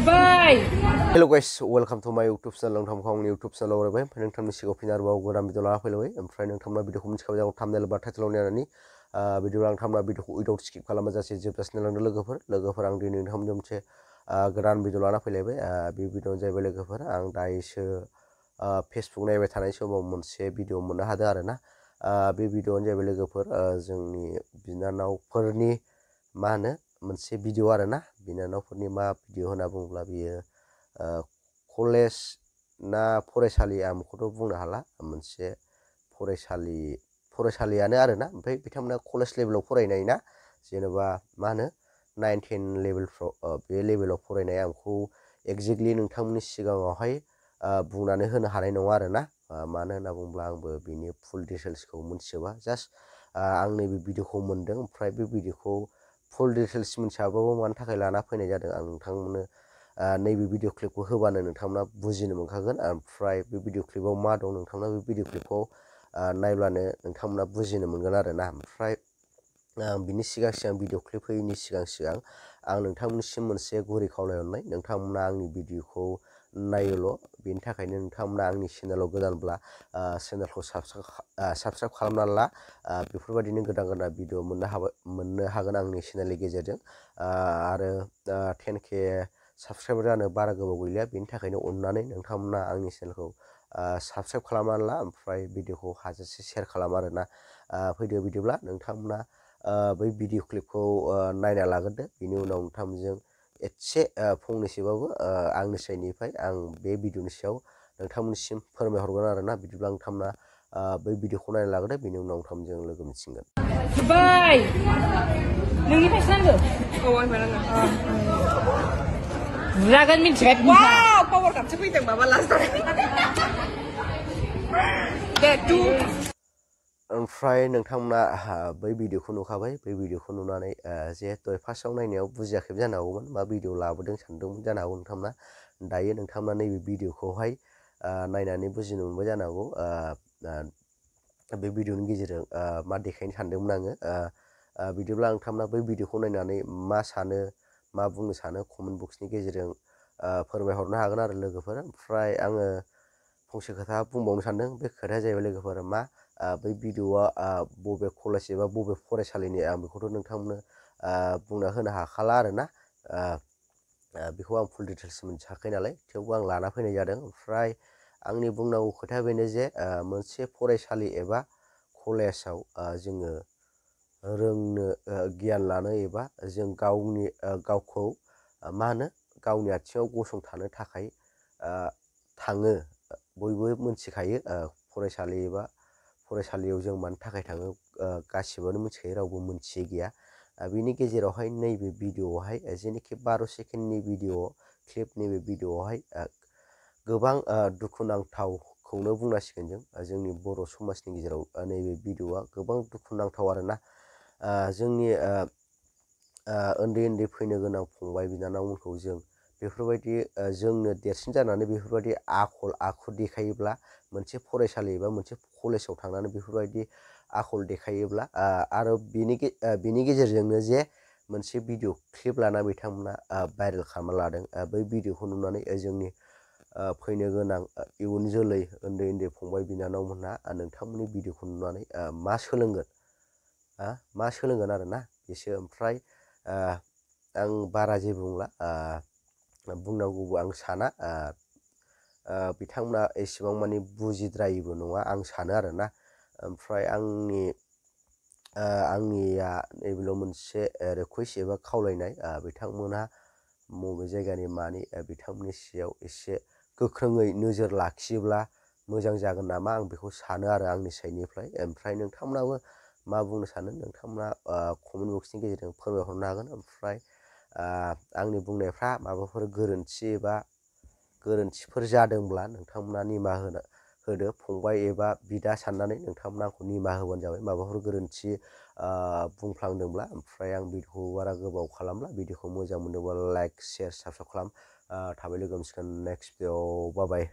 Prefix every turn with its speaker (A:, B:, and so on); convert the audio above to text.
A: Bye.
B: Hello guys, welcome to my YouTube channel. नोंथांखौ आंनि YouTube channel आव फैबाय नोंथांनि सिगाङाव फिन आरोबाव गोदान भिडिअ लाना फैलायबाय ओमफ्राय नोंथांमोना भिडिअखौ मिथिखाबाय जागौ थाम्बनेल बा टाइटेलाव नायनानै भिडिअ आं थाम्बनेल भिडिअखौ उइदाउट स्किप खालामाजासे जोबजासिम नायलांदो लोगोफोर आं दिनै नोंथांमोनजों मोनसे गोदान भिडिअ लाना फैलायबाय बे भिडिअआनो जाहैबाय लोगोफोर आं दायोसो फेसबुक नायबाय थानाय समाव मोनसे भिडिअ मोननो हादों आरोना बे भिडिअआनो जाहैबाय लोगोफोर जोंनि बिनानावफोरनि मा होनो मोनसे भिडिअ आरोना बिनानावफोरनि मा भिडिअ होनना बुङोब्ला बियो कलेज ना फरायसालि आं बेखौथ' बुंनो हाला मोनसे फरायसालियानो आरोना ओमफ्राय बिथांमोना कलेज लेभेलाव फरायनाय ना जेनेबा मा होनो 9-10 लेभेलफ्राव बे लेभेलाव फरायनाय आं बेखौ एक्जेक्टलि नोंथांमोननि सिगाङावहाय बुंनानै होनो हानाय नङा आरोना मानो होनना बुङोब्ला आंबो बिनि फुल डिटेल्सखौ मिथिजोबा जास्ट आं नैबे भिडिअखौ मोन्दों ओमफ्राय बे भिडिअखौ फुल डिटेल्स मिथियाबाबो मानि थाखाय लाना फैनाय जादों आं नोंथांमोननो नैबे भिडिअ क्लिपखौ होबानो नोंथांमोना बुजिनो मोनखागोन ओमफ्राय बे भिडिअ क्लिपाव मा दं नोंथांमोना बे भिडिअ क्लिपखौ नायब्लानो नोंथांमोना बुजिनो मोनगोन आरोना ओमफ्राय बिनि सिगां भिडिअ क्लिप होयैनि सिगां आं नोंथांमोननिसिम मोनसे गुरै खावलायहरनाय नोंथांमोना आंनि भिडिअखौ नायोल' बेनि थाखायनो नोंथांमोना आंनि चेनेलाव गोदानब्ला चेनेलखौ साबस्क्राइब खालामना ला बेफोरबायदिनो गोदान भिडिअ मोननो हागोन आंनि चेनेलनि गेजेरजों आरो 10K साबस्क्राइबार जानो बारा गोबाव गैलिया बेनि थाखायनो अननानै नोंथांमोना आंनि चेनेलखौ साबस्क्राइब खालामना ला ओमफ्राय भिडिअखौ हाजासे शेयार खालाम आरोना फैदो बिदिब्ला नोंथांमोना बै भिडिअ क्लिपखौ नायना लाग्रोदो बिनि उनाव नोंथांमोनजों एसे फंनैसोबाबो आंनि साइडनिफ्राय आं बे भिडिअनि सायाव नोंथांमोननिसिम फोरमायहरगोन आरोना बिदिब्ला नोंथांमोना बै भिडिअखौ नायना लाग्रोदो बिनि उनाव नोंथांमोनजों लोगो मोनसिगोन
A: Bye. नोंनि फैसा नांगौ
C: आंनो नाङा
A: जागोन मिथिबाय
C: वाव पावार कापसो फैदों माबा लास्टआव दे टु
B: ओमफ्राय नोंथांमोना बै भिडिअखौ नुखाबाय बै भिडिअखौ नुनानै जिहेतु फार्स्टआव नायनायाव बुजियाखैबो जानो हागौमोन मा भिडिअ लाबोदों सानदोंमोन जानो हागौ नोंथांमोना दायो नोंथांमोना नैबे भिडिअखौहाय नायनानै बुजिनो मोनबाय जानो हागौ बे भिडिअनि गेजेरजों मा देखायनो सानदोंमोन आङो बिदिब्ला नोंथांमोना बै भिडिअखौ नायनानै मा सानो मा बुंनो सानो कमेन्ट बक्सनि गेजेरजों फोरमायहरनो हागोन आरो लोगोफोर ओमफ्राय आङो फंसे खोथा बुंबावनो सानदों बे खोथाया जाहैबाय लोगोफोर मा बै भिडिअआ बबे कलेज एबा बबे फरायसालिनि आं बेखौथ' नोंथांमोननो बुंना होनो हाखाला आरोना बेखौ आं फुल डिटेल्स मिथियाखै नालाय थेवबो आं लाना फैनाय जादों ओमफ्राय आंनि बुंनांगौ खोथाया बेनो जे मोनसे फरायसालि एबा कलेजाव जोङो रोंनो गियान लानो एबा जों गावखौ मा होनो गावनि आथिङाव गसंथानो थाखाय थाङो बयबो मिथिखायो फरायसालियाव जों मानि थाखाय थाङो गासिबोनो मिथिखायो रावबो मिथियै गैया बिनि गेजेरावहाय नैबे भिडिअआवहाय जेनोखि 12 सेकेन्डनि भिडिअ क्लिप नैबे भिडिअआवहाय गोबां दुखुनांथावखौनो बुंनांसिगोन जोंनि बर' समाजनि गेजेराव नैबे भिडिअआ गोबां दुखुनांथाव आरोना जोंनि उन्दै फैनो गोनां फंबाय बिनानावमोनखौ जों बेफोरबायदि जोंनो देरसिन जानानै बेफोरबायदि आखल आखु देखायोब्ला मोनसे फरायसालि एबा मोनसे कलेजाव थांनानै बेफोरबायदि आखल देखायोब्ला आरो बिनि गेजेरजोंनो जे मोनसे भिडिअ क्लिप लाना बिथांमोना भाइरेल खालामना लादों बै भिडिअखौ नुनानै जोंनि फैनो गोनां इयुन जोलै उन्दै फंबाय बिनानावमोनहा नोंथांमोननि भिडिअखौ नुनानै मा सोलोंगोन आरोना बेसो ओमफ्राय आं बारा जेबो बुंला बुंनांगौबो आं साना बिथांमोना एसेबां मानि बुजिद्रायिबो नङा आं सानो आरोना ओमफ्राय आंनिया नैबेल' मोनसे रिकुवेस्ट एबा खावलायनाय बिथांमोनहा बबे जायगानि मानि बिथांमोननि सायाव एसे गोख्रोङै नोजोर लाखियोब्ला मोजां जागोन नामा आं बेखौ सानो आरो आंनि साइडनिफ्राय ओमफ्राय नोंथांमोनाबो मा बुंनो सानो नोंथांमोना कमेन्ट बक्सनि गेजेरजों फोरमायहरनो हागोन ओमफ्राय आंनि बुंनायफ्रा माबाफोर गोरोन्थिफोर जादोंब्ला नोंथांमोना निमाहा होदो फंबाय एबा बिदा साननानै नोंथांमोना आंखौ निमाहा होबानो जाबाय माबाफोर गोरोन्थि बुंफ्लांदोंब्ला ओमफ्राय आं भिडिअखौ बारा गोबाव खालामला भिडिअखौ मोजां मोनदोंबा लाइक शेयार साबस्क्राइब खालाम थाबै लोगो मोनसिगोन नेक्स्ट भिडिअ बाय